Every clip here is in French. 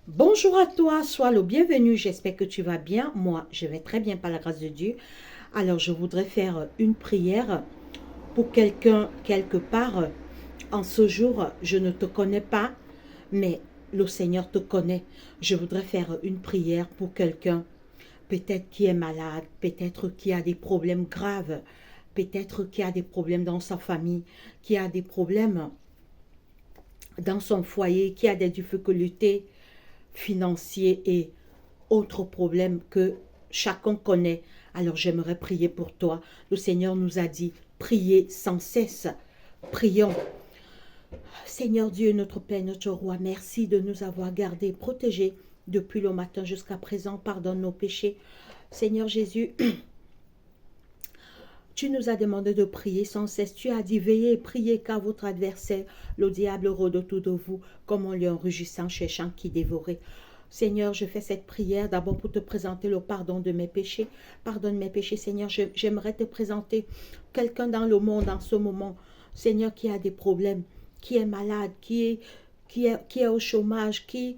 Bonjour à toi, sois le bienvenu, j'espère que tu vas bien. Moi, je vais très bien par la grâce de Dieu. Alors, je voudrais faire une prière pour quelqu'un quelque part. En ce jour, je ne te connais pas, mais le Seigneur te connaît. Je voudrais faire une prière pour quelqu'un, peut-être qui est malade, peut-être qui a des problèmes graves, peut-être qui a des problèmes dans sa famille, qui a des problèmes dans son foyer, qui a des difficultés financiers et autres problèmes que chacun connaît. Alors j'aimerais prier pour toi. Le Seigneur nous a dit, priez sans cesse. Prions. Seigneur Dieu, notre Père, notre Roi, merci de nous avoir gardés, protégés depuis le matin jusqu'à présent. Pardonne nos péchés. Seigneur Jésus, tu nous as demandé de prier sans cesse. Tu as dit, veillez et priez car votre adversaire, le diable, rôde autour de vous comme un lion rugissant cherchant qui dévorer. Seigneur, je fais cette prière d'abord pour te présenter le pardon de mes péchés. Pardonne mes péchés, Seigneur. J'aimerais te présenter quelqu'un dans le monde en ce moment, Seigneur, qui a des problèmes, qui est malade, qui est au chômage, qui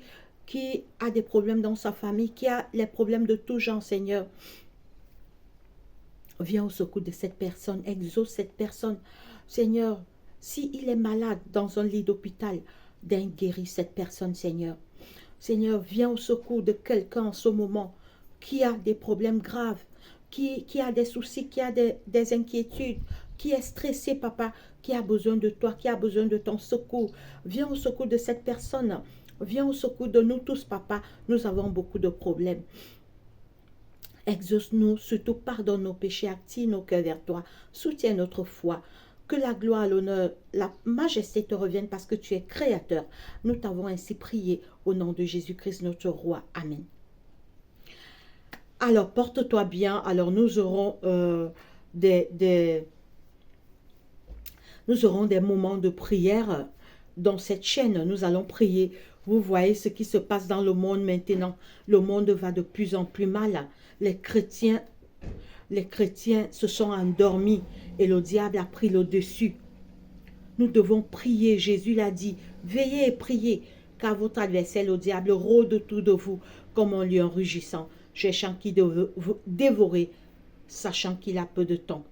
a des problèmes dans sa famille, qui a les problèmes de tout genre, Seigneur. Viens au secours de cette personne, exauce cette personne. Seigneur, s'il est malade dans un lit d'hôpital, guéris cette personne, Seigneur. Seigneur, viens au secours de quelqu'un en ce moment qui a des problèmes graves, qui a des soucis, qui a des inquiétudes, qui est stressé, papa, qui a besoin de toi, qui a besoin de ton secours. Viens au secours de cette personne. Viens au secours de nous tous, papa. Nous avons beaucoup de problèmes. Exauce-nous, surtout pardonne nos péchés, active nos cœurs vers toi. Soutiens notre foi. Que la gloire, l'honneur, la majesté te reviennent parce que tu es créateur. Nous t'avons ainsi prié au nom de Jésus-Christ, notre roi. Amen. Alors, porte-toi bien. Alors, nous aurons nous aurons des moments de prière dans cette chaîne. Nous allons prier. Vous voyez ce qui se passe dans le monde maintenant. Le monde va de plus en plus mal. Les chrétiens se sont endormis et le diable a pris le dessus. Nous devons prier. Jésus l'a dit. Veillez et priez, car votre adversaire, le diable, rôde autour de vous comme un lion rugissant, cherchant qui veut vous dévorer, sachant qu'il a peu de temps.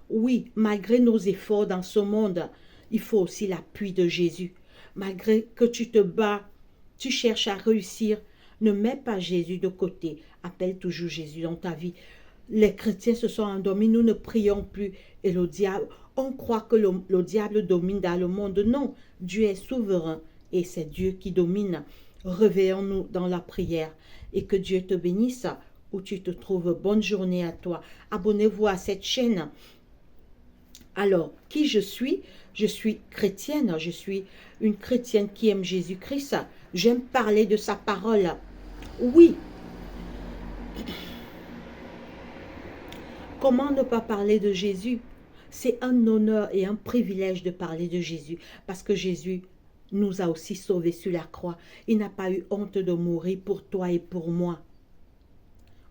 Oui, malgré nos efforts dans ce monde, il faut aussi l'appui de Jésus. Malgré que tu te bats, tu cherches à réussir, ne mets pas Jésus de côté. Appelle toujours Jésus dans ta vie. Les chrétiens se sont endormis, nous ne prions plus. Et le diable, on croit que le diable domine dans le monde. Non, Dieu est souverain et c'est Dieu qui domine. Réveillons-nous dans la prière et que Dieu te bénisse où tu te trouves. Bonne journée à toi. Abonnez-vous à cette chaîne. Alors, qui je suis? Je suis chrétienne, je suis une chrétienne qui aime Jésus-Christ. J'aime parler de sa parole. Oui. Comment ne pas parler de Jésus? C'est un honneur et un privilège de parler de Jésus parce que Jésus nous a aussi sauvés sur la croix. Il n'a pas eu honte de mourir pour toi et pour moi.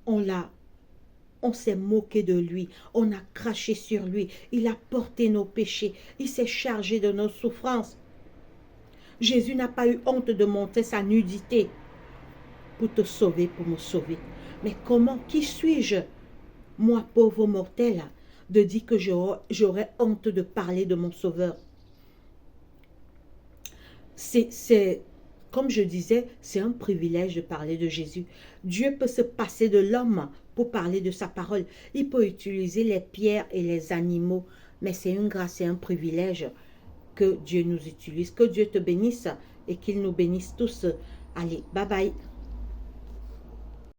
On s'est moqué de lui, on a craché sur lui, il a porté nos péchés, il s'est chargé de nos souffrances. Jésus n'a pas eu honte de montrer sa nudité pour te sauver, pour me sauver. Mais comment, qui suis-je, moi pauvre mortel, de dire que j'aurais honte de parler de mon Sauveur? Comme je disais, c'est un privilège de parler de Jésus. Dieu peut se passer de l'homme pour parler de sa parole. Il peut utiliser les pierres et les animaux, mais c'est une grâce et un privilège que Dieu nous utilise. Que Dieu te bénisse et qu'il nous bénisse tous. Allez, bye bye.